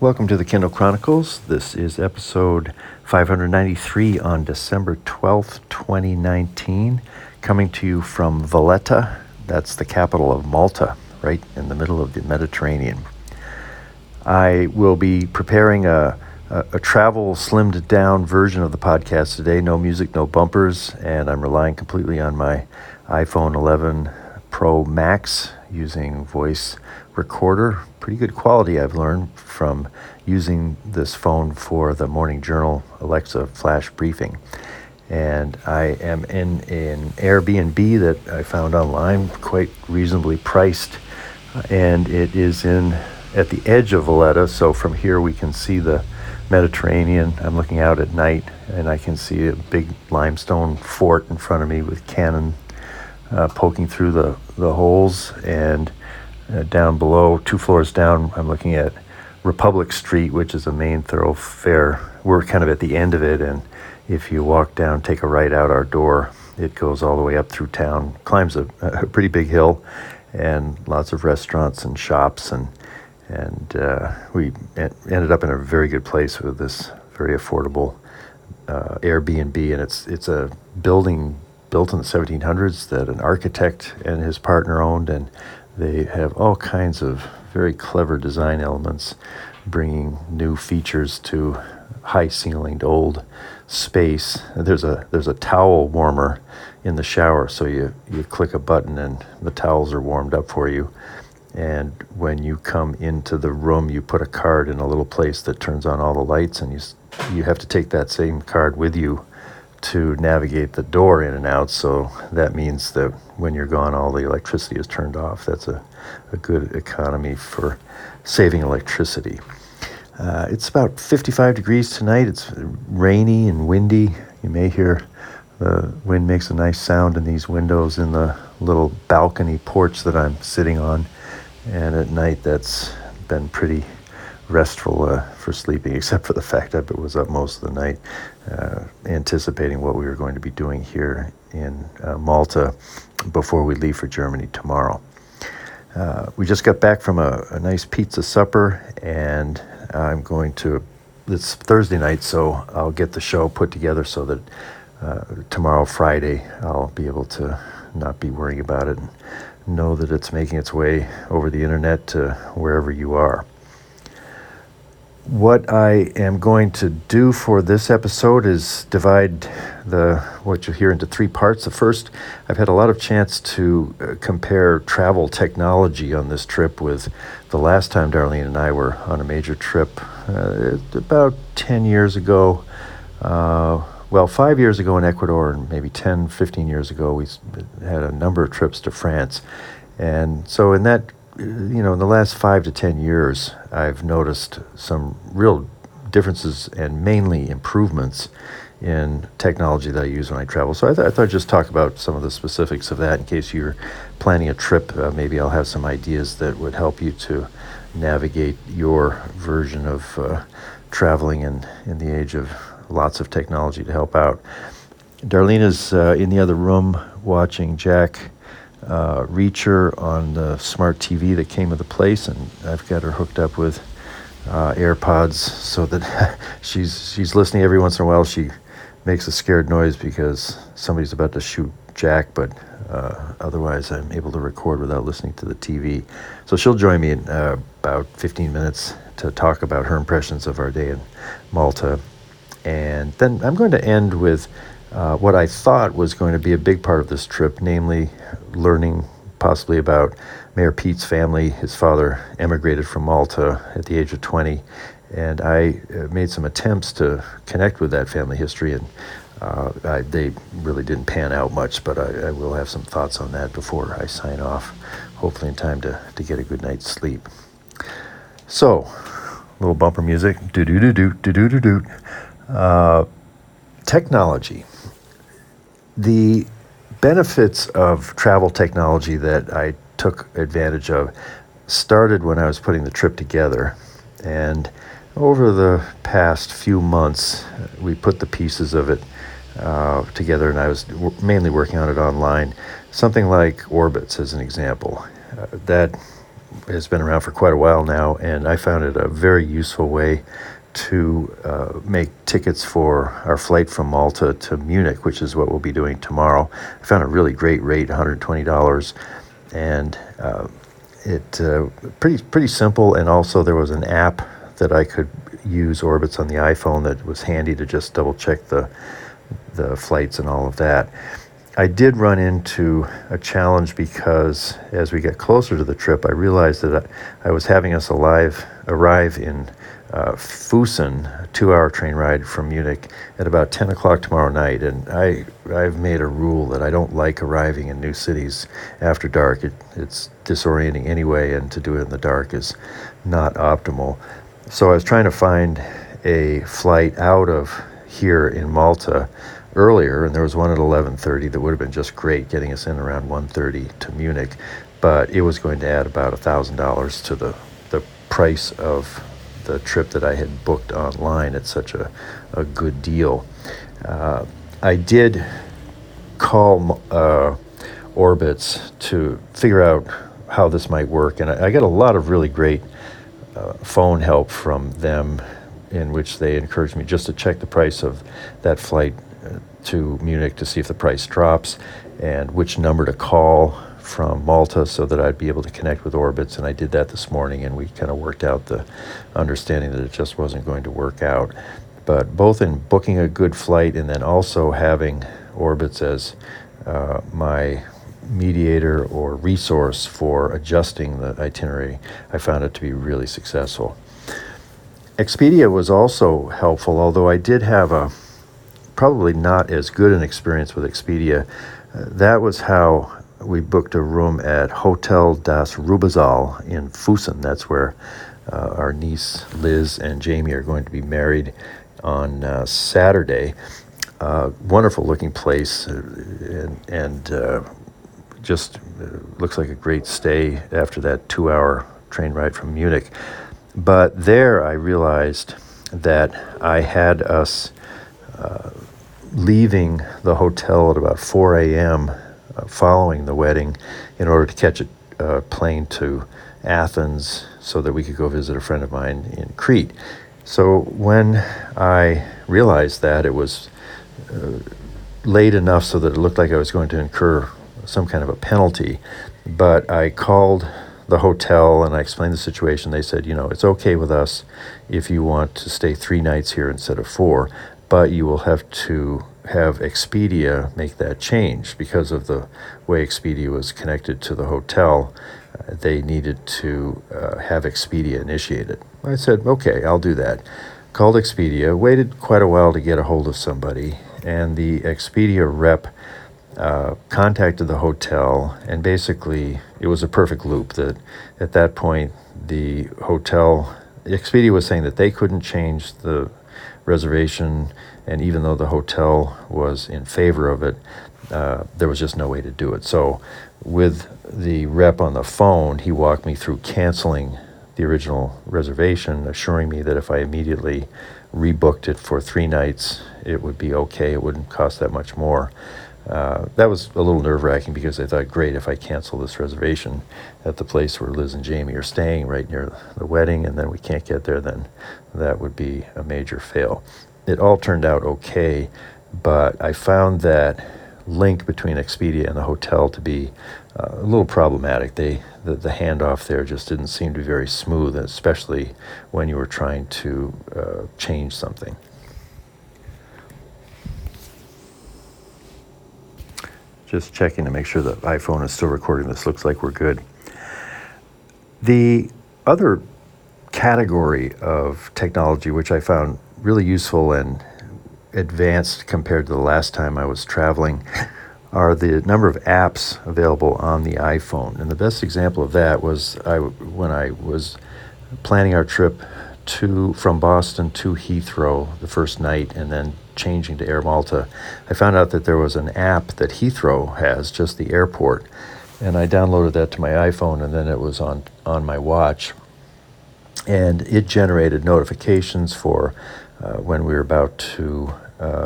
Welcome to the Kindle Chronicles. This is episode 593 on December 12th, 2019, coming to you from Valletta. That's the capital of Malta, right in the middle of the Mediterranean. I will be preparing a travel slimmed down version of the podcast today. No music, no bumpers, and I'm relying completely on my iPhone 11 Pro Max using voice recorder. Pretty good quality, I've learned from using this phone for the Morning Journal Alexa flash briefing. And I am in an AirBnB that I found online, quite reasonably priced, and it is at the edge of Valletta. So from here we can see the Mediterranean. I'm looking out at night and I can see a big limestone fort in front of me with cannon poking through the holes, and down below, 2 floors down, I'm looking at Republic Street, which is a main thoroughfare. We're kind of at the end of it, and if you walk down, take a right out our door, it goes all the way up through town, climbs a pretty big hill, and lots of restaurants and shops, and we ended up in a very good place with this very affordable Airbnb, and it's a building built in the 1700s that an architect and his partner owned, and they have all kinds of very clever design elements, bringing new features to high-ceilinged old space. There's a towel warmer in the shower, so you click a button and the towels are warmed up for you. And when you come into the room, you put a card in a little place that turns on all the lights, and you have to take that same card with you to navigate the door in and out. So that means that when you're gone, all the electricity is turned off. That's a good economy for saving electricity. It's about 55 degrees tonight. It's rainy and windy. You may hear the wind makes a nice sound in these windows in the little balcony porch that I'm sitting on. And at night, that's been pretty restful for sleeping, except for the fact that I was up most of the night anticipating what we were going to be doing here in Malta before we leave for Germany tomorrow. We just got back from a nice pizza supper, and it's Thursday night, so I'll get the show put together so that tomorrow, Friday, I'll be able to not be worrying about it and know that it's making its way over the internet to wherever you are. What I am going to do for this episode is divide what you hear into 3 parts. The first, I've had a lot of chance to compare travel technology on this trip with the last time Darlene and I were on a major trip, about 10 years ago. 5 years ago in Ecuador, and maybe 10, 15 years ago, we had a number of trips to France. And so in that, in the last 5 to 10 years, I've noticed some real differences and mainly improvements in technology that I use when I travel. So I thought I'd just talk about some of the specifics of that in case you're planning a trip. Maybe I'll have some ideas that would help you to navigate your version of traveling in the age of lots of technology to help out. Darlene is in the other room watching Jack Reacher on the smart TV that came with the place, and I've got her hooked up with AirPods so that she's listening. Every once in a while she makes a scared noise because somebody's about to shoot Jack, but otherwise I'm able to record without listening to the TV. So she'll join me in about 15 minutes to talk about her impressions of our day in Malta. And then I'm going to end with what I thought was going to be a big part of this trip, namely learning possibly about Mayor Pete's family. His father emigrated from Malta at the age of 20, and I made some attempts to connect with that family history, and they really didn't pan out much, but I will have some thoughts on that before I sign off, hopefully in time to get a good night's sleep. So, little bumper music, do-do-do-do-do-do-do-do. Technology. The benefits of travel technology that I took advantage of started when I was putting the trip together. And over the past few months, we put the pieces of it together, and I was mainly working on it online. Something like Orbitz, as an example. That has been around for quite a while now, and I found it a very useful way to make tickets for our flight from Malta to Munich, which is what we'll be doing tomorrow. I found a really great rate, $120, and pretty simple. And also there was an app that I could use, Orbitz, on the iPhone, that was handy to just double check the flights and all of that. I did run into a challenge because as we get closer to the trip, I realized that I was having us arrive in Fussen, a 2-hour train ride from Munich, at about 10 o'clock tomorrow night. And I've made a rule that I don't like arriving in new cities after dark. It's disorienting anyway, and to do it in the dark is not optimal. So I was trying to find a flight out of here in Malta earlier, and there was one at 11:30 that would have been just great, getting us in around 1:30 to Munich, but it was going to add about $1,000 to the price of the trip that I had booked online at such a good deal. I did call Orbitz to figure out how this might work, and I got a lot of really great phone help from them, in which they encouraged me just to check the price of that flight to Munich to see if the price drops, and which number to call from Malta so that I'd be able to connect with Orbitz. And I did that this morning, and we kind of worked out the understanding that it just wasn't going to work out. But both in booking a good flight and then also having Orbitz as my mediator or resource for adjusting the itinerary, I found it to be really successful. Expedia was also helpful, although I did have probably not as good an experience with Expedia. That was how we booked a room at Hotel das Rubensal in Fussen. That's where our niece Liz and Jamie are going to be married on Saturday. Wonderful looking place, and just looks like a great stay after that 2-hour train ride from Munich. But there I realized that I had us leaving the hotel at about 4 a.m. Following the wedding in order to catch a plane to Athens so that we could go visit a friend of mine in Crete. So when I realized that, it was late enough so that it looked like I was going to incur some kind of a penalty, but I called the hotel and I explained the situation. They said, it's okay with us if you want to stay 3 nights here instead of 4, but you will have to have Expedia make that change because of the way Expedia was connected to the hotel. They needed to have Expedia initiate it. I said, okay, I'll do that. Called Expedia, waited quite a while to get a hold of somebody, and the Expedia rep contacted the hotel, and basically it was a perfect loop. That at that point, the hotel, Expedia was saying that they couldn't change the reservation, and even though the hotel was in favor of it, there was just no way to do it. So with the rep on the phone, he walked me through canceling the original reservation, assuring me that if I immediately rebooked it for 3 nights, it would be okay. It wouldn't cost that much more. That was a little nerve-wracking because I thought, great, if I cancel this reservation at the place where Liz and Jamie are staying right near the wedding, and then we can't get there, then that would be a major fail. It all turned out okay, but I found that link between Expedia and the hotel to be a little problematic. The handoff there just didn't seem to be very smooth, especially when you were trying to change something. Just checking to make sure the iPhone is still recording. This looks like we're good. The other category of technology, which I found really useful and advanced compared to the last time I was traveling, are the number of apps available on the iPhone. And the best example of that was when I was planning our trip from Boston to Heathrow the first night and then changing to Air Malta. I found out that there was an app that Heathrow has, just the airport, and I downloaded that to my iPhone, and then it was on my watch, and it generated notifications for when we were about to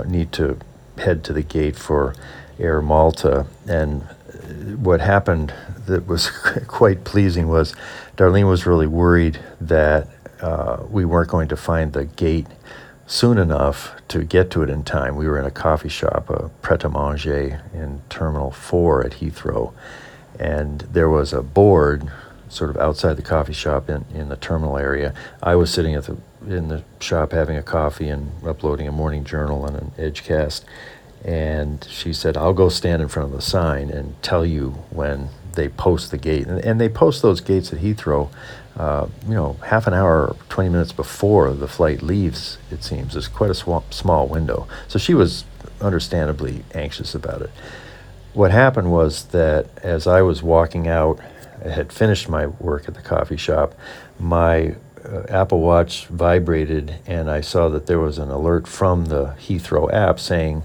need to head to the gate for Air Malta. And what happened that was quite pleasing was Darlene was really worried that we weren't going to find the gate soon enough to get to it in time. We were in a coffee shop, a pret-a-manger in Terminal 4 at Heathrow, and there was a board sort of outside the coffee shop in the terminal area. I was sitting in the shop having a coffee and uploading a morning journal and an Edgecast, and she said, I'll go stand in front of the sign and tell you when they post the gate. And they post those gates at Heathrow, half an hour, 20 minutes before the flight leaves, it seems. It's quite a small window. So she was understandably anxious about it. What happened was that as I was walking out, I had finished my work at the coffee shop, my Apple Watch vibrated, and I saw that there was an alert from the Heathrow app saying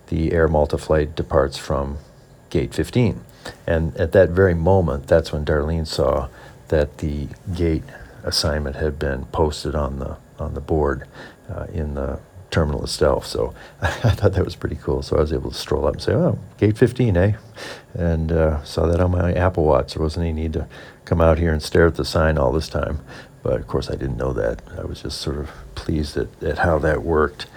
the Air Malta flight departs from gate 15. And at that very moment, that's when Darlene saw that the gate assignment had been posted on the board in the terminal itself. So I thought that was pretty cool. So I was able to stroll up and say, oh, gate 15, eh? And saw that on my Apple Watch. There wasn't any need to come out here and stare at the sign all this time. But of course I didn't know that. I was just sort of pleased at how that worked.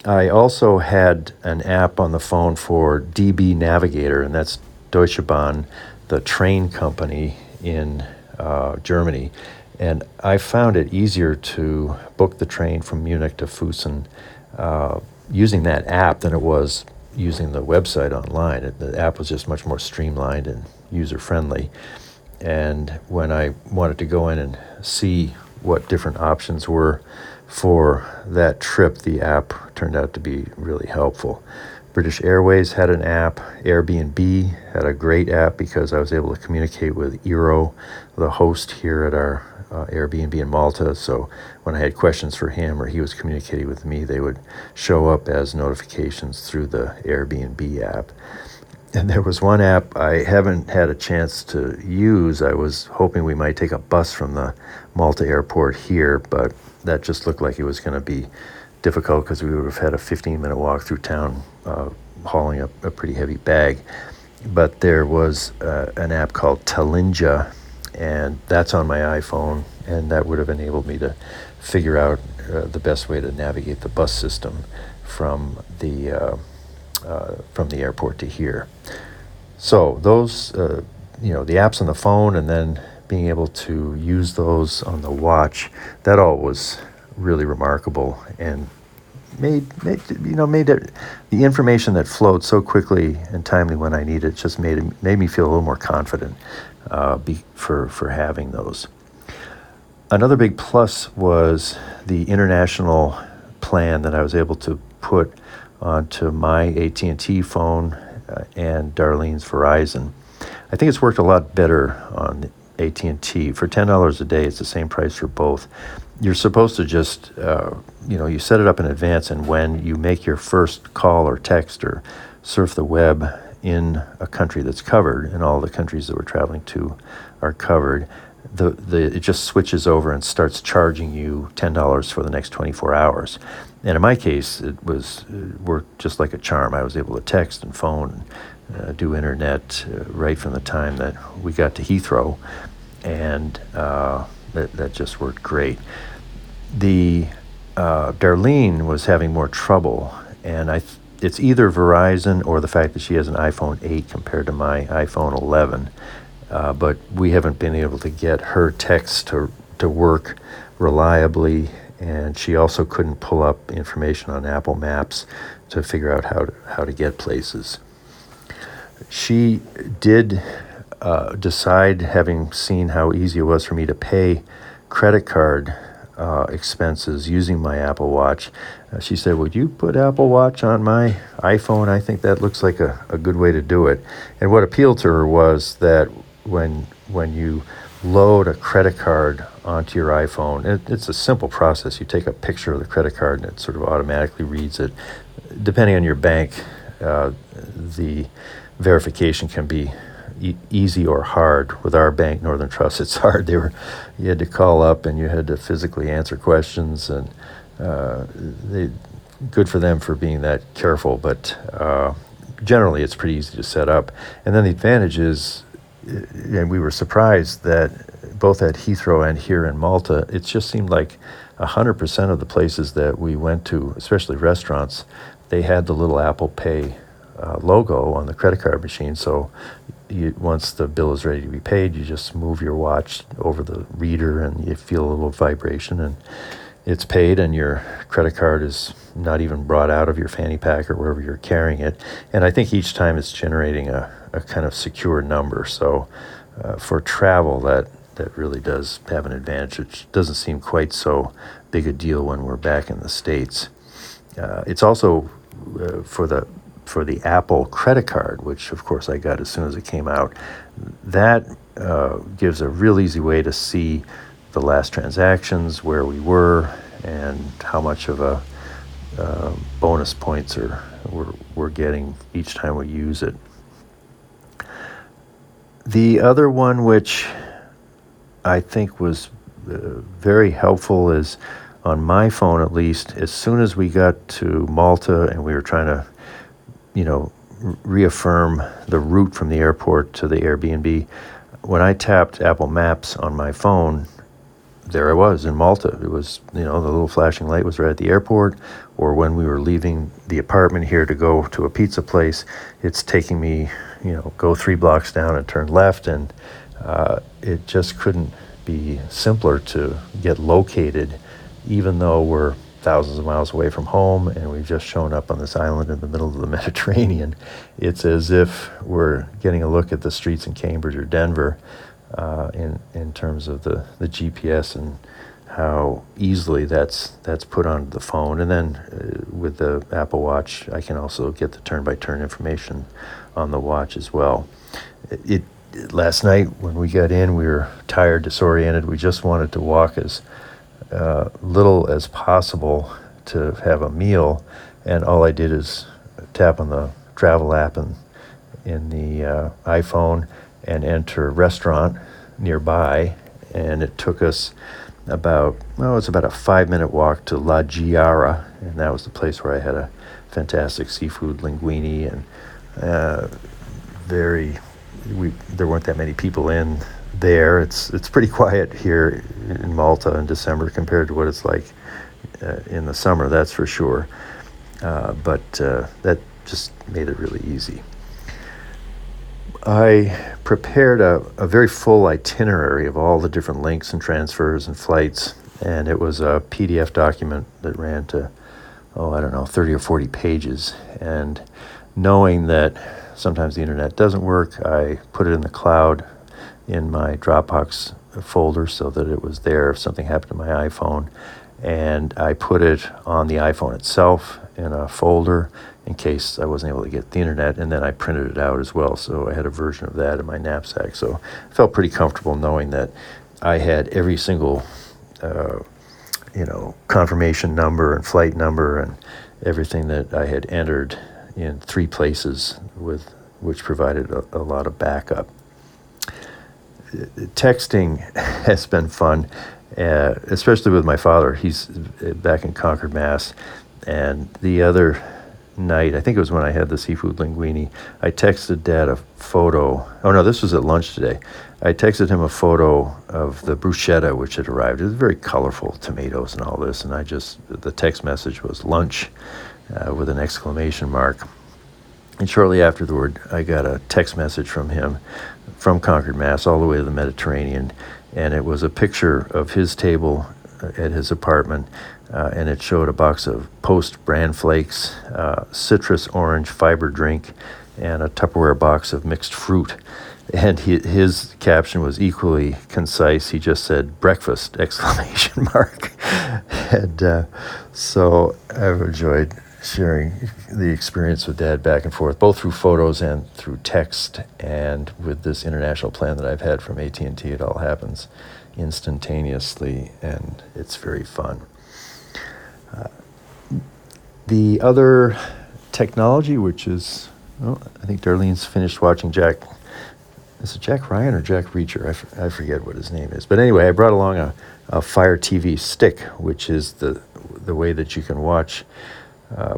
I also had an app on the phone for DB Navigator, and that's Deutsche Bahn, the train company in Germany. And I found it easier to book the train from Munich to Fussen using that app than it was using the website online. The app was just much more streamlined and user-friendly. And when I wanted to go in and see what different options were for that trip, the app turned out to be really helpful. British Airways had an app. AirBnB had a great app because I was able to communicate with Eero, the host here at our Airbnb in Malta. So when I had questions for him or he was communicating with me, they would show up as notifications through the Airbnb app. And there was one app I haven't had a chance to use. I was hoping we might take a bus from the Malta airport here, but that just looked like it was going to be difficult because we would have had a 15-minute walk through town hauling a pretty heavy bag. But there was an app called Talinja, and that's on my iPhone, and that would have enabled me to figure out the best way to navigate the bus system from the airport to here. So those, the apps on the phone and then being able to use those on the watch, that all was really remarkable and made it, the information that flowed so quickly and timely when I needed it just made me feel a little more confident for having those. Another big plus was the international plan that I was able to put onto my AT&T phone and Darlene's Verizon. I think it's worked a lot better on AT&T. For $10 a day, it's the same price for both. You're supposed to just, you set it up in advance, and when you make your first call or text or surf the web in a country that's covered, and all the countries that we're traveling to are covered, it just switches over and starts charging you $10 for the next 24 hours. And in my case, it worked just like a charm. I was able to text and phone and do internet right from the time that we got to Heathrow, and that just worked great. Darlene was having more trouble, and it's either Verizon or the fact that she has an iPhone 8 compared to my iPhone 11. But we haven't been able to get her text to work reliably, and she also couldn't pull up information on Apple Maps to figure out how to get places. She did decide, having seen how easy it was for me to pay credit card expenses using my Apple Watch, she said, would you put Apple Watch on my iPhone? I think that looks like a good way to do it. And what appealed to her was that when you load a credit card onto your iPhone, it's a simple process. You take a picture of the credit card and it sort of automatically reads it. Depending on your bank, the verification can be easy or hard. With our bank, Northern Trust, it's hard. You had to call up and you had to physically answer questions, and good for them for being that careful. But generally it's pretty easy to set up. And then the advantage is, and we were surprised that both at Heathrow and here in Malta, it just seemed like 100% of the places that we went to, especially restaurants, they had the little Apple Pay logo on the credit card machine. So once the bill is ready to be paid, you just move your watch over the reader and you feel a little vibration and it's paid, and your credit card is not even brought out of your fanny pack or wherever you're carrying it. And I think each time it's generating a kind of secure number. So for travel, that really does have an advantage, which doesn't seem quite so big a deal when we're back in the States. It's also for the Apple credit card, which of course I got as soon as it came out. That gives a real easy way to see the last transactions, where we were, and how much of a bonus points we're getting each time we use it. The other one, which I think was very helpful, is on my phone at least, as soon as we got to Malta and we were trying to, reaffirm the route from the airport to the Airbnb, when I tapped Apple Maps on my phone, there I was in Malta. It was, the little flashing light was right at the airport. Or when we were leaving the apartment here to go to a pizza place, it's taking me, go 3 blocks down and turn left. And it just couldn't be simpler to get located, even though we're thousands of miles away from home and we've just shown up on this island in the middle of the Mediterranean. It's as if we're getting a look at the streets in Cambridge or Denver. In terms of the GPS and how easily that's put onto the phone. And then with the Apple Watch, I can also get the turn-by-turn information on the watch as well. Last night when we got in, we were tired, disoriented. We just wanted to walk as little as possible to have a meal, and all I did is tap on the travel app in the iPhone and enter restaurant nearby, and it took us it's about a 5-minute walk to La Giara, and that was the place where I had a fantastic seafood linguine, and there weren't that many people in there. It's pretty quiet here in Malta in December compared to what it's like in the summer, that's for sure. But that just made it really easy. I prepared a very full itinerary of all the different links and transfers and flights, and it was a PDF document that ran to, 30 or 40 pages. And knowing that sometimes the internet doesn't work, I put it in the cloud in my Dropbox folder so that it was there if something happened to my iPhone. And I put it on the iPhone itself in a folder in case I wasn't able to get the internet, and then I printed it out as well. So I had a version of that in my knapsack. So I felt pretty comfortable knowing that I had every single, confirmation number and flight number and everything that I had entered in 3 places, which provided a lot of backup. Texting has been fun, especially with my father. He's back in Concord, Mass. And the other night, I think it was when I had the seafood linguine, I texted Dad a photo. Oh no, this was at lunch today. I texted him a photo of the bruschetta, which had arrived. It was very colorful, tomatoes and all this. And the text message was lunch with an exclamation mark. And shortly afterward, I got a text message from him from Concord, Mass, all the way to the Mediterranean. And it was a picture of his table at his apartment, and it showed a box of Post bran flakes, citrus orange fiber drink, and a Tupperware box of mixed fruit. And his caption was equally concise. He just said, breakfast, exclamation mark. And so I've enjoyed sharing the experience with Dad back and forth, both through photos and through text. And with this international plan that I've had from AT&T, it all happens instantaneously, and it's very fun. The other technology, which is, I think Darlene's finished watching Jack. Is it Jack Ryan or Jack Reacher? I forget what his name is. But anyway, I brought along a Fire TV stick, which is the way that you can watch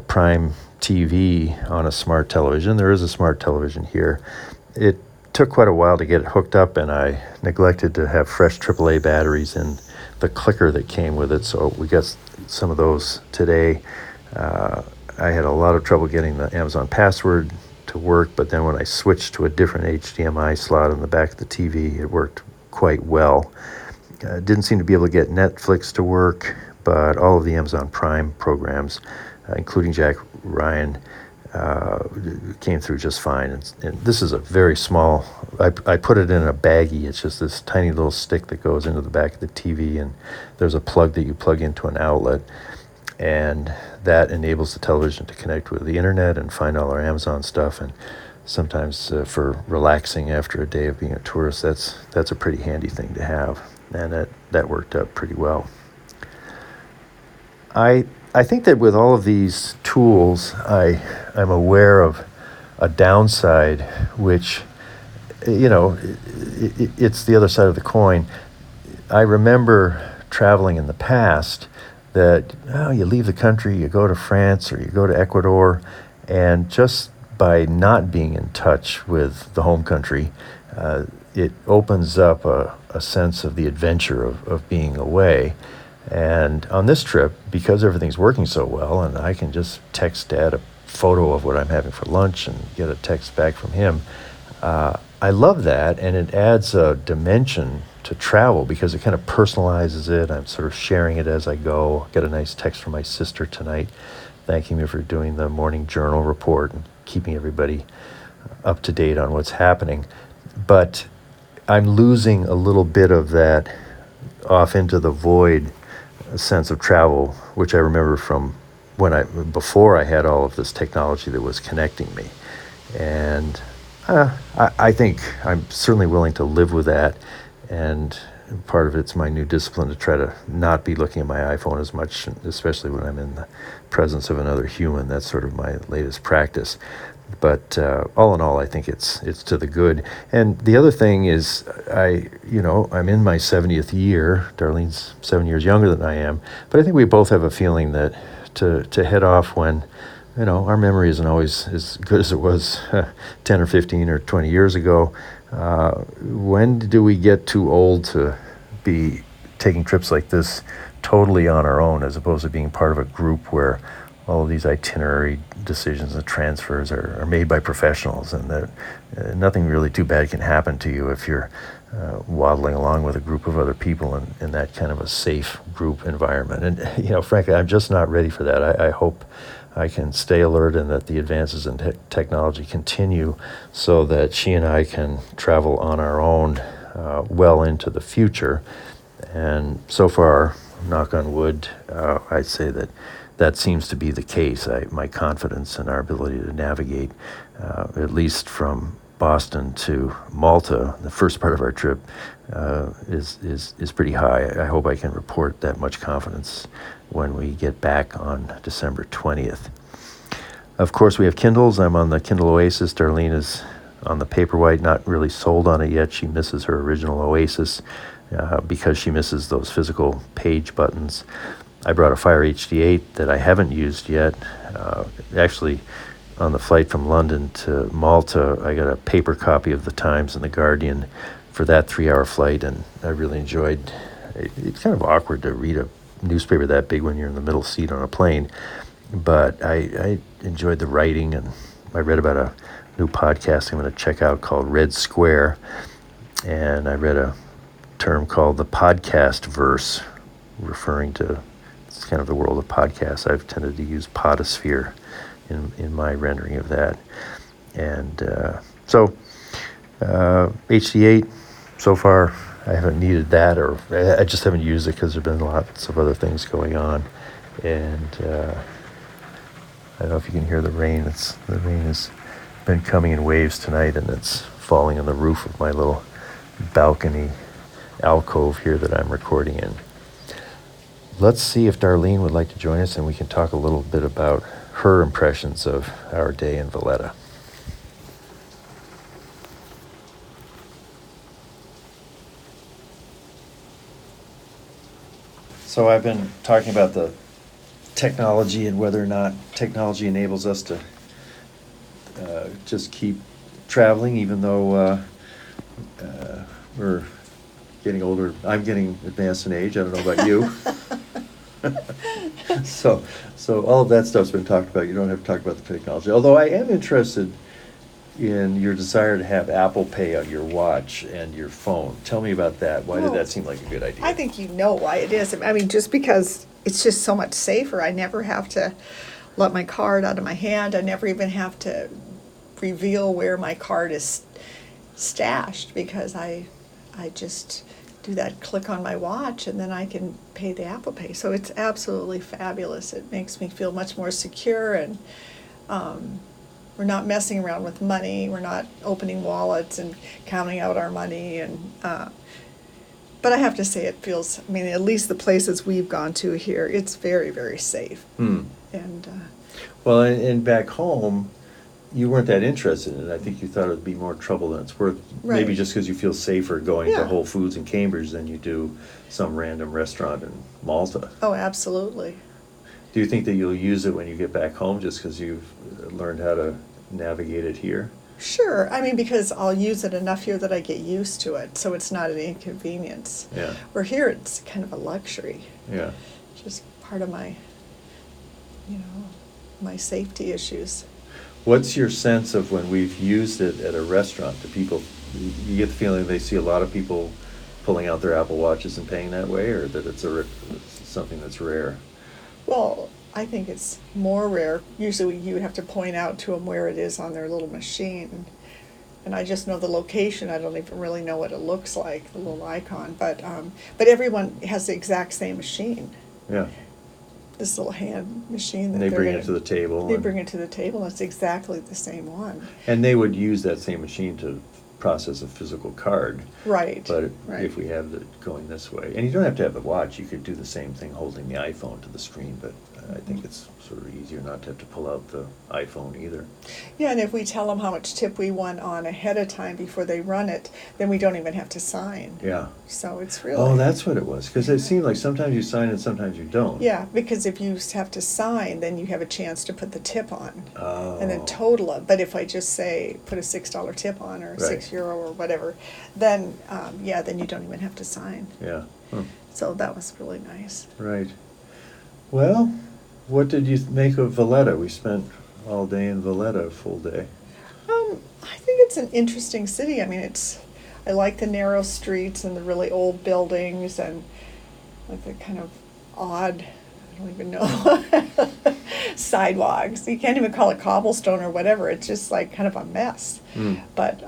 prime TV on a smart television. There is a smart television here. It took quite a while to get it hooked up, and I neglected to have fresh AAA batteries in the clicker that came with it, so we got some of those today. I had a lot of trouble getting the Amazon password to work, but then when I switched to a different HDMI slot in the back of the TV, it worked quite well. Didn't seem to be able to get Netflix to work, but all of the Amazon Prime programs, including Jack Ryan, came through just fine. And this is a very small, I put it in a baggie. It's just this tiny little stick that goes into the back of the TV, and there's a plug that you plug into an outlet, and that enables the television to connect with the internet and find all our Amazon stuff. And sometimes for relaxing after a day of being a tourist, that's a pretty handy thing to have, and that worked out pretty well. I think that with all of these tools, I'm aware of a downside, which, it's the other side of the coin. I remember traveling in the past that you leave the country, you go to France or you go to Ecuador, and just by not being in touch with the home country, it opens up a sense of the adventure of being away. And on this trip, because everything's working so well, and I can just text Dad a photo of what I'm having for lunch and get a text back from him, I love that, and it adds a dimension to travel because it kind of personalizes it. I'm sort of sharing it as I go. Got a nice text from my sister tonight thanking me for doing the morning journal report and keeping everybody up to date on what's happening. But I'm losing a little bit of that off into the void sense of travel, which I remember from before I had all of this technology that was connecting me. And I think I'm certainly willing to live with that, and part of it's my new discipline to try to not be looking at my iPhone as much, especially when I'm in the presence of another human. That's sort of my latest practice. But all in all, I think it's to the good. And the other thing is, I'm in my 70th year. Darlene's 7 years younger than I am, but I think we both have a feeling that to head off when our memory isn't always as good as it was 10 or 15 or 20 years ago. When do we get too old to be taking trips like this totally on our own, as opposed to being part of a group where all of these itinerary decisions and transfers are made by professionals, and that nothing really too bad can happen to you if you're waddling along with a group of other people in that kind of a safe group environment. And, frankly, I'm just not ready for that. I hope I can stay alert and that the advances in technology continue so that she and I can travel on our own well into the future. And so far, knock on wood, I'd say that seems to be the case. My confidence in our ability to navigate, at least from Boston to Malta, the first part of our trip, is pretty high. I hope I can report that much confidence when we get back on December 20th. Of course, we have Kindles. I'm on the Kindle Oasis. Darlene is on the Paperwhite, not really sold on it yet. She misses her original Oasis because she misses those physical page buttons. I brought a Fire HD8 that I haven't used yet. Actually, on the flight from London to Malta, I got a paper copy of the Times and the Guardian for that 3-hour flight, and I really enjoyed it. It's kind of awkward to read a newspaper that big when you're in the middle seat on a plane, but I enjoyed the writing, and I read about a new podcast I'm going to check out called Red Square, and I read a term called the podcast verse, referring to it's kind of the world of podcasts. I've tended to use podosphere in my rendering of that. And so HD8, so far I haven't needed that, or I just haven't used it because there have been lots of other things going on. And I don't know if you can hear the rain. The rain has been coming in waves tonight, and it's falling on the roof of my little balcony alcove here that I'm recording in. Let's see if Darlene would like to join us, and we can talk a little bit about her impressions of our day in Valletta. So I've been talking about the technology and whether or not technology enables us to just keep traveling, even though we're getting older. I'm getting advanced in age. I don't know about you. So all of that stuff's been talked about. You don't have to talk about the technology. Although I am interested in your desire to have Apple Pay on your watch and your phone. Tell me about that. Why did that seem like a good idea? I think you know why it is. I mean, just because it's just so much safer. I never have to let my card out of my hand. I never even have to reveal where my card is stashed, because I just do that click on my watch and then I can pay the Apple Pay. So it's absolutely fabulous. It makes me feel much more secure, and we're not messing around with money. We're not opening wallets and counting out our money. And but I have to say, it feels, I mean, at least the places we've gone to here, it's very, very safe. And well, and back home, you weren't that interested in it. I think you thought it would be more trouble than it's worth. Right. Maybe just because you feel safer going to Yeah. Whole Foods in Cambridge than you do some random restaurant in Malta. oh, absolutely. Do you think that you'll use it when you get back home just because you've learned how to navigate it here? Sure. I mean, because I'll use it enough here that I get used to it, so it's not an inconvenience. Yeah. Where here, it's kind of a luxury. Yeah. Just part of my, my safety issues. What's your sense of when we've used it at a restaurant? Do people, you get the feeling they see a lot of people pulling out their Apple Watches and paying that way, or that it's something that's rare? Well, I think it's more rare. Usually you have to point out to them where it is on their little machine. And I just know the location. I don't even really know what it looks like, the little icon. But everyone has the exact same machine. Yeah. This little hand machine. And they bring it to the table. They bring it to the table, and it's exactly the same one. And they would use that same machine to process a physical card. Right. But right. if we have it going this way, and you don't have to have the watch, you could do the same thing holding the iPhone to the screen, but I think it's sort of easier not to have to pull out the iPhone either. Yeah, and if we tell them how much tip we want on ahead of time before they run it, then we don't even have to sign. Yeah. So it's really... Oh, that's what it was, because it seemed like sometimes you sign and sometimes you don't. Yeah, because if you have to sign, then you have a chance to put the tip on. Oh. And then total it. But if I just say, put a $6 tip on, or Right. €6 or whatever, then, then you don't even have to sign. Yeah. Huh. So that was really nice. Right. Well, what did you make of Valletta? We spent all day in Valletta, a full day. I think it's an interesting city. I mean, I like the narrow streets and the really old buildings and like the kind of odd, I don't even know, sidewalks. You can't even call it cobblestone or whatever. It's just like kind of a mess. But,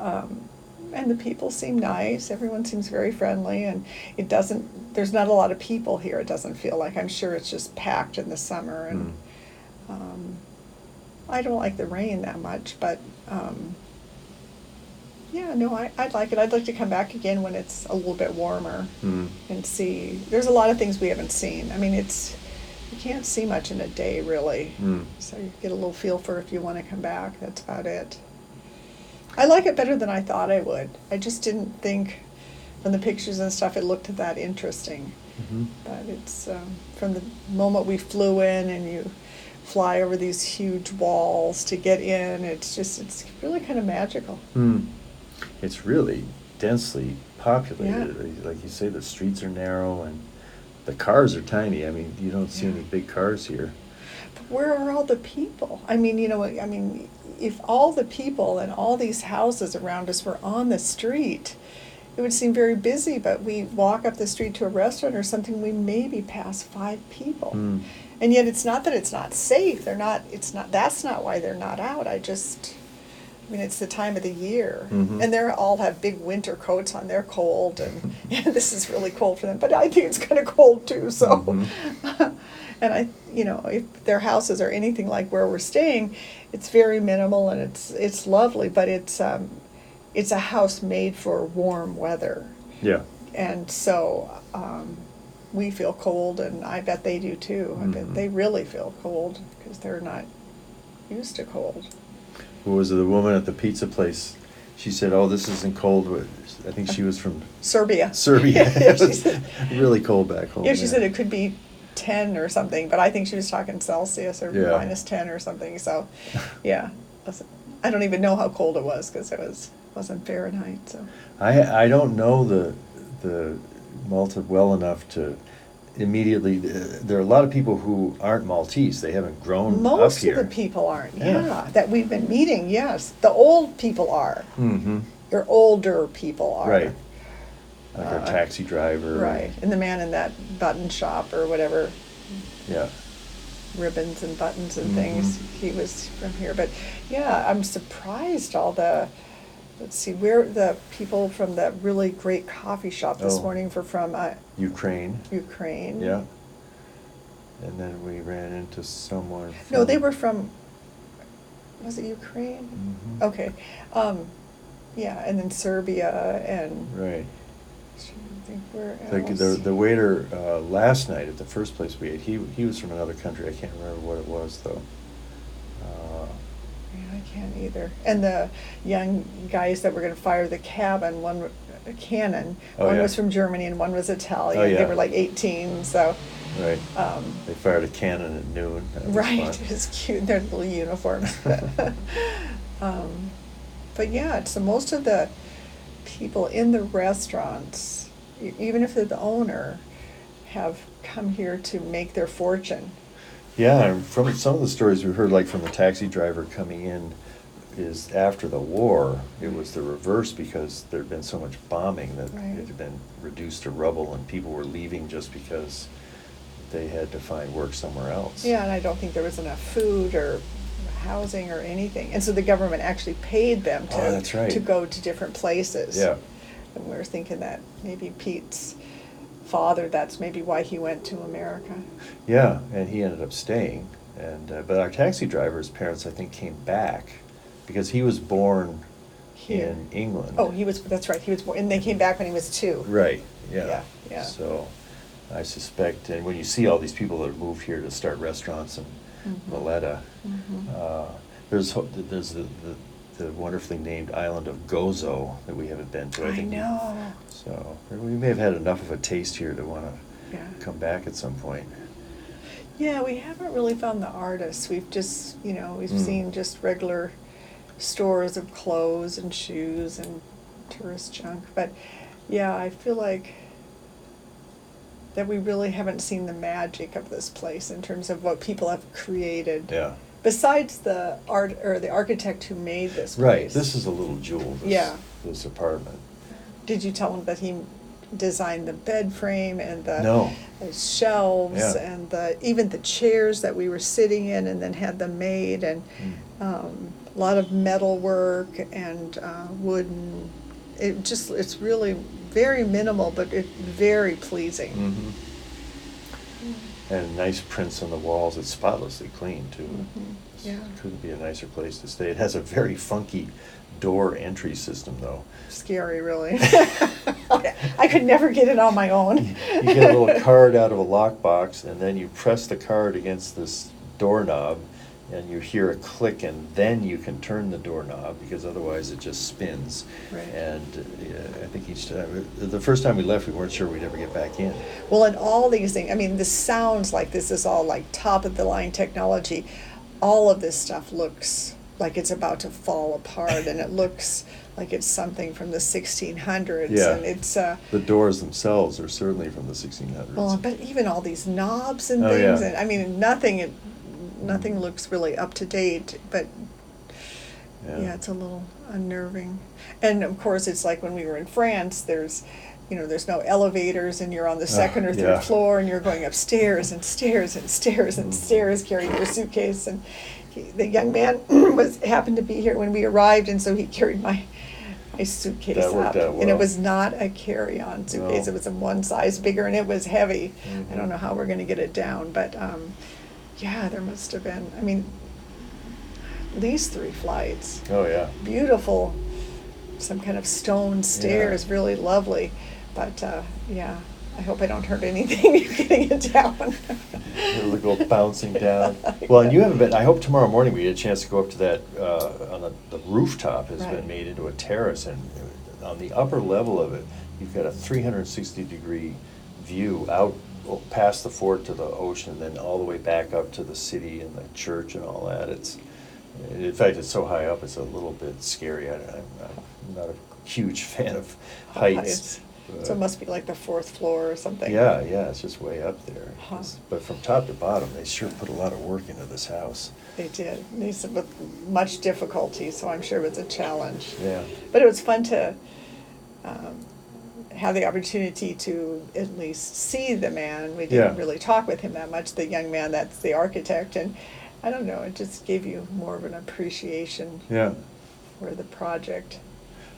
and the people seem nice. Everyone seems very friendly, and there's not a lot of people here. It doesn't feel like. I'm sure it's just packed in the summer. And I don't like the rain that much, but I'd like it. I'd like to come back again when it's a little bit warmer and see. There's a lot of things we haven't seen. I mean, you can't see much in a day, really. So you get a little feel for if you want to come back. That's about it. I like it better than I thought I would. I just didn't think, from the pictures and stuff, it looked that interesting. But it's from the moment we flew in and you fly over these huge walls to get in, it's really kind of magical. It's really densely populated. Yeah. Like you say, the streets are narrow and the cars are tiny. I mean, you don't see any big cars here. But where are all the people? I mean, if all the people and all these houses around us were on the street, it would seem very busy, but we walk up the street to a restaurant or something, we maybe pass 5 people. And yet it's not that it's not safe. That's not why they're not out. It's the time of the year. And they all have big winter coats on. They're cold, and this is really cold for them. But I think it's kind of cold too, so. And if their houses are anything like where we're staying, it's very minimal and it's lovely, but it's a house made for warm weather. Yeah. And so we feel cold, and I bet they do too. I bet they really feel cold because they're not used to cold. What was it, the woman at the pizza place? She said, "Oh, this isn't cold." I think she was from Serbia. Serbia. Yeah, It was really cold back home. Yeah, she said it could be -10 or something, but I think she was talking Celsius or Yeah. -10 or something, so, yeah. I don't even know how cold it was, because wasn't Fahrenheit, so. I don't know the Malta well enough to immediately, there are a lot of people who aren't Maltese, they haven't grown up Most here. of the people aren't, Yeah. yeah, that we've been meeting, yes. The old people are, Mm-hmm, or older people are. right. Like our taxi driver. Right, and the man in that button shop or whatever, Yeah. ribbons and buttons and Mhm. things, he was from here. But yeah, I'm surprised all the, let's see, where the people from that really great coffee shop this Oh. morning were from Ukraine. Ukraine. Yeah. And then we ran into someone from. No, they were from, was it Ukraine? Mhm. Okay, yeah, and then Serbia and. Right. I think where Like else? the waiter last night at the first place we ate, he was from another country. I can't remember what it was though. Yeah, I can't either. And the young guys that were going to fire the cabin, cannon, Oh, one yeah. was from Germany and one was Italian. Oh, yeah. They were like 18, so. Right. Um, They fired a cannon at noon. That was right, fun. it was cute. Their little uniforms. But yeah, so most of the people in the restaurants, even if they're the owner, have come here to make their fortune. Yeah, and from some of the stories we heard, like from the taxi driver coming in, is after the war, it was the reverse because there'd been so much bombing that Right. it had been reduced to rubble and people were leaving just because they had to find work somewhere else. Yeah, and I don't think there was enough food or housing or anything. And so the government actually paid them to, Oh, that's right. to go to different places. Yeah. And we were thinking that maybe Pete's father, that's maybe why he went to America. Yeah, and he ended up staying. And but our taxi driver's parents, I think, came back because he was born Here. in England. Oh, that's right, he was born, and they came back when he was 2. Right, yeah. Yeah, yeah. So I suspect, and when you see all these people that have moved here to start restaurants in Mhm. Valletta, Mhm. there's the wonderfully named island of Gozo that we haven't been to. I think know. So we may have had enough of a taste here to want to Yeah. come back at some point. Yeah, we haven't really found the artists. We've just, we've Mm. seen just regular stores of clothes and shoes and tourist junk. But yeah, I feel like that we really haven't seen the magic of this place in terms of what people have created. Yeah. Besides the art or the architect who made this place. Right. This is a little jewel. Yeah. This apartment. Did you tell him that he designed the bed frame and the No. shelves Yeah. and even the chairs that we were sitting in and then had them made, and a lot of metal work and wooden. It's really very minimal, but it's very pleasing. Mm-hmm. And nice prints on the walls. It's spotlessly clean too. Mhm. Yeah. Couldn't be a nicer place to stay. It has a very funky door entry system though. Scary, really. I could never get it on my own. You get a little card out of a lockbox, and then you press the card against this doorknob, and you hear a click, and then you can turn the doorknob, because otherwise it just spins. Right. And I think each time, the first time we left, we weren't sure we'd ever get back in. Well, and all these things, I mean, this sounds like this is all like top of the line technology. All of this stuff looks like it's about to fall apart, and it looks like it's something from the 1600s. Yeah. And it's The doors themselves are certainly from the 1600s. well, but even all these knobs and Oh, things, yeah. and I mean, nothing looks really up to date, but yeah, it's a little unnerving. And of course, it's like when we were in France, there's no elevators, and you're on the second or third yeah. floor, and you're going upstairs and stairs and stairs and stairs carrying your suitcase. And the young man happened to be here when we arrived, and so he carried my suitcase That worked up. out And it well. was not a carry-on suitcase. No. It was in one size bigger, and it was heavy. I Mhm. don't know how we're going to get it down, but yeah, there must have been, I mean, at least 3 flights. Oh, yeah. Beautiful, some kind of stone stairs, really lovely. But yeah, I hope I don't hurt anything getting it down. It'll go bouncing down. Well, and you haven't been, I hope tomorrow morning we get a chance to go up to that, on the rooftop has Right. been made into a terrace, and on the upper level of it, you've got a 360-degree view out past the fort to the ocean, then all the way back up to the city and the church and all that. In fact, it's so high up, it's a little bit scary. I'm not a huge fan of heights. So it must be like the fourth floor or something. Yeah, it's just way up there. Huh. But from top to bottom, they sure put a lot of work into this house. They did. They said with much difficulty, so I'm sure it was a challenge. Yeah. But it was fun to have the opportunity to at least see the man. We didn't really talk with him that much, the young man that's the architect. And I don't know, it just gave you more of an appreciation for the project.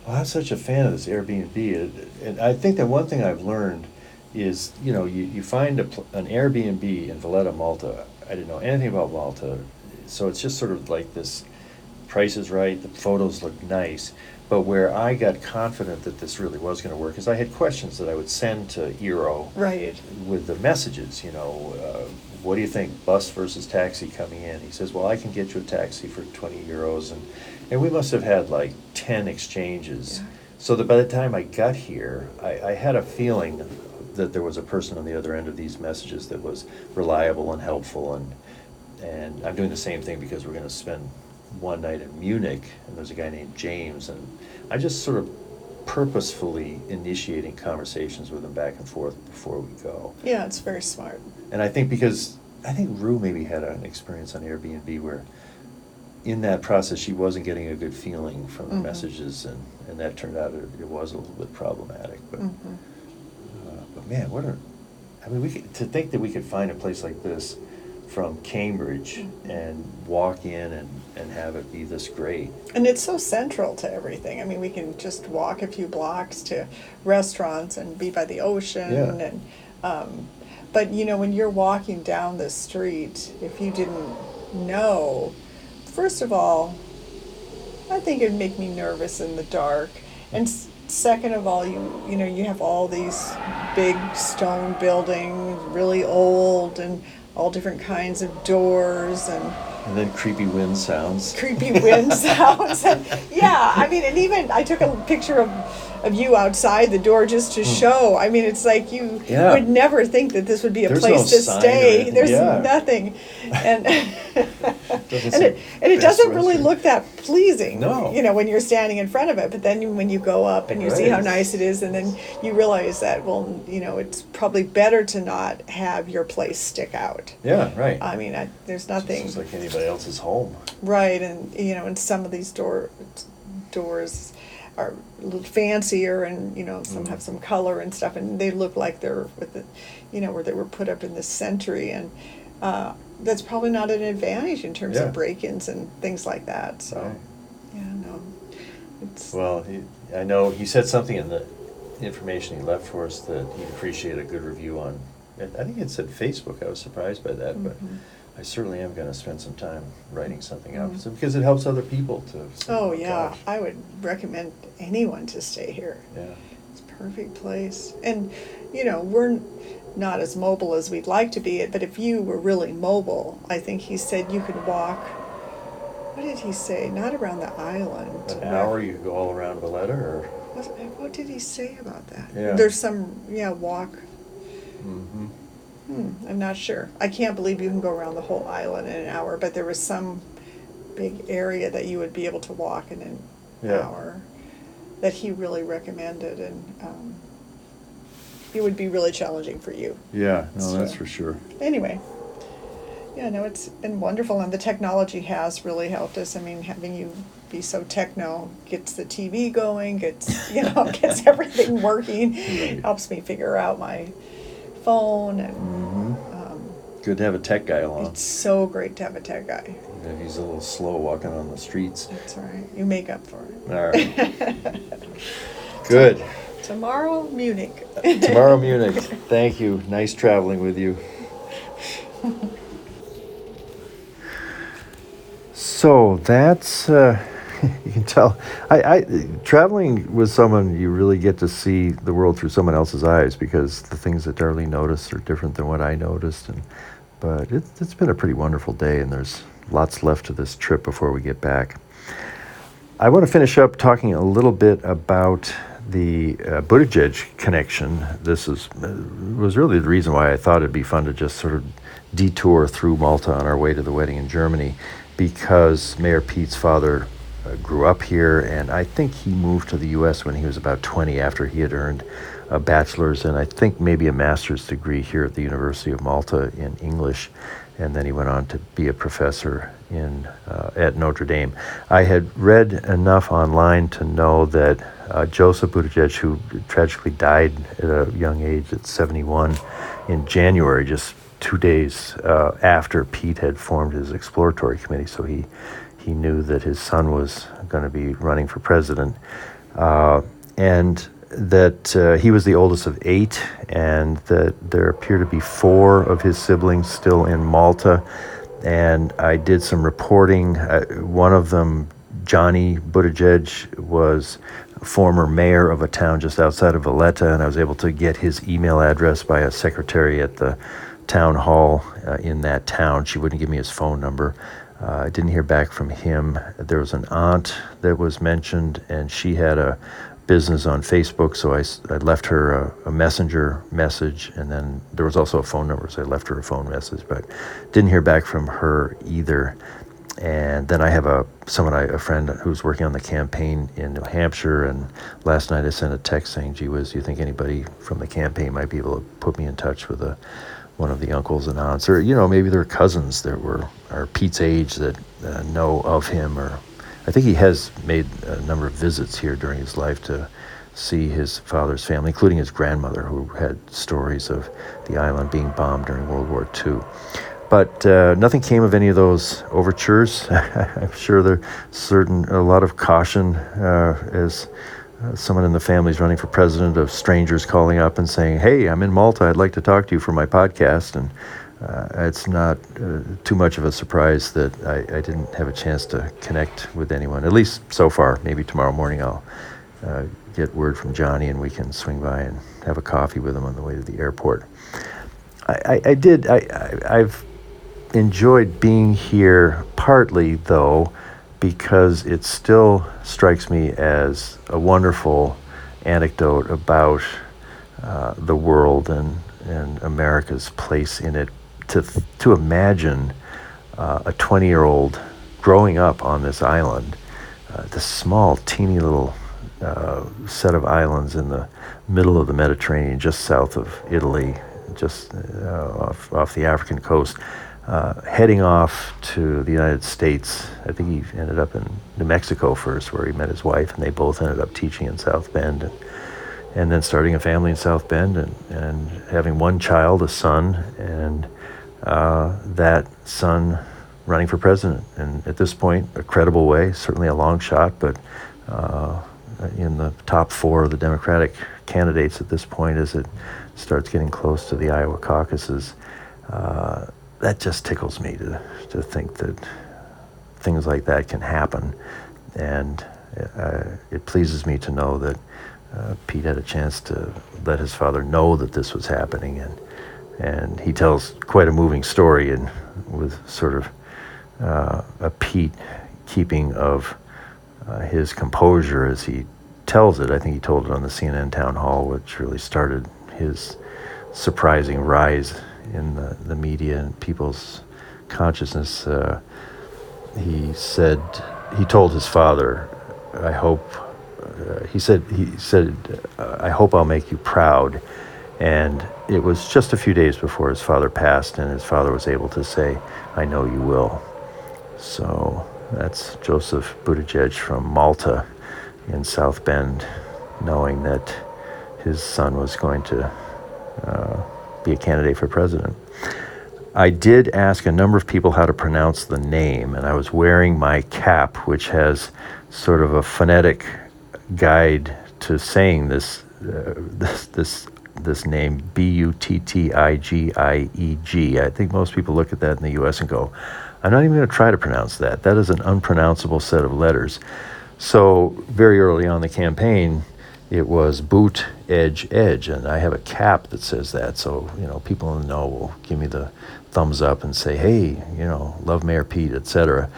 Well, I'm such a fan of this Airbnb, and I think that one thing I've learned is, you find an Airbnb in Valletta, Malta. I didn't know anything about Malta, so it's just sort of like this, price is right, the photos look nice, but where I got confident that this really was going to work is I had questions that I would send to Eero with the messages, what do you think, bus versus taxi coming in? He says, well, I can get you a taxi for 20 euros, and we must have had like 10 exchanges. Yeah. So that by the time I got here, I had a feeling that there was a person on the other end of these messages that was reliable and helpful, and I'm doing the same thing because we're going to spend one night in Munich, and there's a guy named James, and I just sort of purposefully initiating conversations with him back and forth before we go. Yeah, it's very smart. And I think Rue maybe had an experience on Airbnb where in that process she wasn't getting a good feeling from the messages, and that turned out it was a little bit problematic. But but man, to think that we could find a place like this from Cambridge and walk in and have it be this great. And it's so central to everything. I mean, we can just walk a few blocks to restaurants and be by the ocean. Yeah. And but when you're walking down the street, if you didn't know, first of all, I think it'd make me nervous in the dark. And second of all, you have all these big stone buildings, really old, and all different kinds of doors, and then creepy wind sounds. And yeah, I mean, and even I took a picture of you outside the door just to show. I mean, it's like you would never think that this would be a place to stay. There's nothing, and it doesn't really look that pleasing. No. When you're standing in front of it, but then when you go up and you see how nice it is, and then you realize that it's probably better to not have your place stick out. Yeah, right. I mean, there's nothing. It's like anybody else's home. Right, and and some of these doors are a little fancier, and some have some color and stuff, and they look like they're with the, where they were put up in this century, and that's probably not an advantage in terms of break-ins and things like that. So, it's well. I know he said something in the information he left for us that he'd appreciate a good review on. I think it said Facebook. I was surprised by that, but I certainly am going to spend some time writing something out because it helps other people to. Oh yeah, I would recommend anyone to stay here. Yeah, it's a perfect place, and we're not as mobile as we'd like to be. But if you were really mobile, I think he said you could walk. What did he say? Not around the island. An hour, you could go all around Valletta, or what did he say about that? Yeah. There's some walk. Mm-hmm. I'm not sure. I can't believe you can go around the whole island in an hour, but there was some big area that you would be able to walk in an hour that he really recommended, and it would be really challenging for you. Yeah, no, that's for sure. Anyway, it's been wonderful, and the technology has really helped us. I mean, having you be so techno gets the TV going, gets everything working, helps me figure out my phone, and good to have a tech guy along. It's so great to have a tech guy. If he's a little slow walking on the streets. That's all right. You make up for it. All right. Good. Tomorrow, Munich. Tomorrow, Munich. Thank you. Nice traveling with you. So that's, you can tell, I traveling with someone, you really get to see the world through someone else's eyes, because the things that Darlene noticed are different than what I noticed. But it's been a pretty wonderful day, and there's lots left to this trip before we get back. I want to finish up talking a little bit about the Buttigieg connection, this was really the reason why I thought it'd be fun to just sort of detour through Malta on our way to the wedding in Germany, because Mayor Pete's father grew up here, and I think he moved to the U.S. when he was about 20 after he had earned a bachelor's and I think maybe a master's degree here at the University of Malta in English, and then he went on to be a professor at Notre Dame. I had read enough online to know that Joseph Buttigieg, who tragically died at a young age at 71 in January, just 2 days after Pete had formed his exploratory committee, so he knew that his son was going to be running for president, and that he was the oldest of 8, and that there appear to be 4 of his siblings still in Malta. And I did some reporting. One of them, Johnny Buttigieg, was former mayor of a town just outside of Valletta, and I was able to get his email address by a secretary at the town hall in that town. She wouldn't give me his phone number. I didn't hear back from him. There was an aunt that was mentioned, and she had a business on Facebook, so I left her a messenger message, and then there was also a phone number, so I left her a phone message, but didn't hear back from her either. And then I have a friend who's working on the campaign in New Hampshire, and last night I sent a text saying, gee whiz, do you think anybody from the campaign might be able to put me in touch with one of the uncles and aunts, or maybe they're cousins that are Pete's age that know of him, or I think he has made a number of visits here during his life to see his father's family, including his grandmother, who had stories of the island being bombed during World War II. But nothing came of any of those overtures. I'm sure there's a lot of caution as someone in the family is running for president, of strangers calling up and saying, hey, I'm in Malta, I'd like to talk to you for my podcast. And it's not too much of a surprise that I didn't have a chance to connect with anyone, at least so far. Maybe tomorrow morning I'll get word from Johnny and we can swing by and have a coffee with him on the way to the airport. I've enjoyed being here, partly though because it still strikes me as a wonderful anecdote about the world and America's place in it. To imagine a 20-year-old growing up on this island, this small, teeny little set of islands in the middle of the Mediterranean, just south of Italy, just off the African coast, heading off to the United States. I think he ended up in New Mexico first, where he met his wife, and they both ended up teaching in South Bend, and then starting a family in South Bend, and having one child, a son, and that son running for president. And at this point, a credible way, certainly a long shot, but in the top 4 of the Democratic candidates at this point as it starts getting close to the Iowa caucuses. That just tickles me to think that things like that can happen. And it pleases me to know that Pete had a chance to let his father know that this was happening. And he tells quite a moving story, and with sort of a Pete keeping of his composure as he tells it. I think he told it on the CNN town hall, which really started his surprising rise in the media and people's consciousness. He told his father, I hope I'll make you proud. And it was just a few days before his father passed, and his father was able to say, I know you will. So that's Joseph Buttigieg from Malta in South Bend, knowing that his son was going to be a candidate for president. I did ask a number of people how to pronounce the name, and I was wearing my cap, which has sort of a phonetic guide to saying this name, Buttigieg. I think most people look at that in the U.S. and go, I'm not even going to try to pronounce that. That is an unpronounceable set of letters. So very early on in the campaign, it was boot, edge, edge, and I have a cap that says that. So, people in the know will give me the thumbs up and say, hey, love Mayor Pete, etc.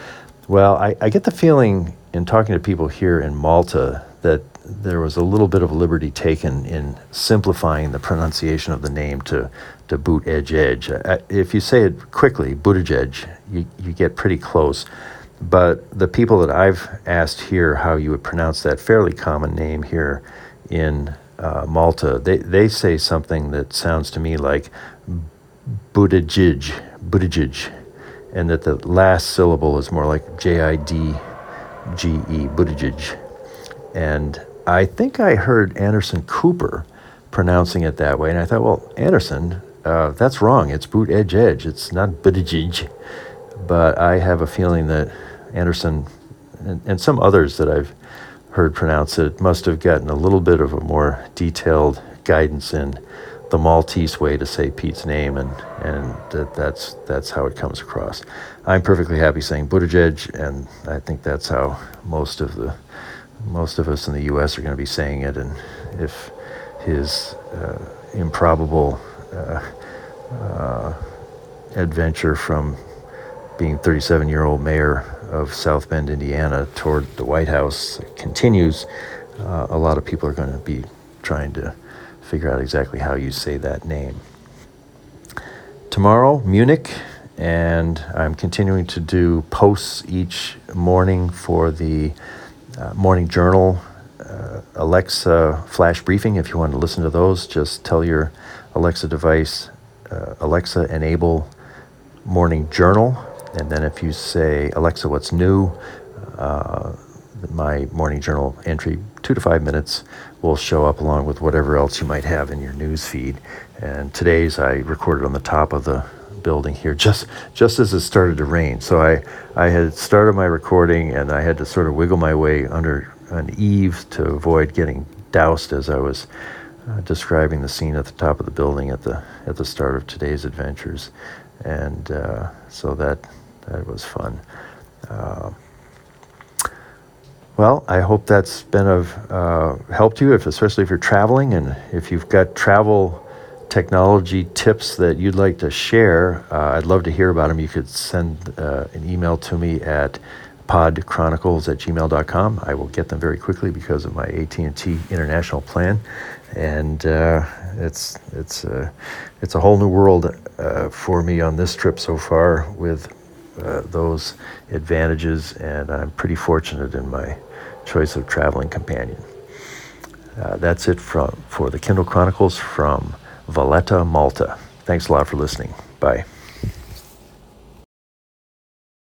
Well, I get the feeling in talking to people here in Malta that there was a little bit of liberty taken in simplifying the pronunciation of the name to boot edge edge. If you say it quickly, Buttigieg, you get pretty close. But the people that I've asked here how you would pronounce that fairly common name here in Malta, they say something that sounds to me like Buttigieg, and that the last syllable is more like Jidge, Buttigieg. And I think I heard Anderson Cooper pronouncing it that way, and I thought, well, Anderson, that's wrong. It's boot edge edge. It's not Buttigieg. But I have a feeling that Anderson and some others that I've heard pronounce it must have gotten a little bit of a more detailed guidance in the Maltese way to say Pete's name, and that's how it comes across. I'm perfectly happy saying Buttigieg, and I think that's how most of us in the U.S. are going to be saying it. And if his improbable adventure from being 37-year-old mayor of South Bend, Indiana, toward the White House continues, a lot of people are going to be trying to figure out exactly how you say that name. Tomorrow, Munich, and I'm continuing to do posts each morning for the Morning Journal Alexa flash briefing. If you want to listen to those, just tell your Alexa device, Alexa, enable Morning Journal. And then if you say, Alexa, what's new? My Morning Journal entry, 2 to 5 minutes, will show up along with whatever else you might have in your news feed. And today's I recorded on the top of the building here just as it started to rain. So I had started my recording, and I had to sort of wiggle my way under an eave to avoid getting doused as I was describing the scene at the top of the building at the start of today's adventures. And so that was fun. Well, I hope that's been of help to you, especially if you're traveling, and if you've got travel technology tips that you'd like to share, I'd love to hear about them. You could send an email to me at podchronicles@gmail.com. I will get them very quickly because of my AT&T international plan, and it's a whole new world for me on this trip so far with those advantages, and I'm pretty fortunate in my choice of traveling companion. That's it for the Kindle Chronicles from Valletta, Malta. Thanks a lot for listening. Bye.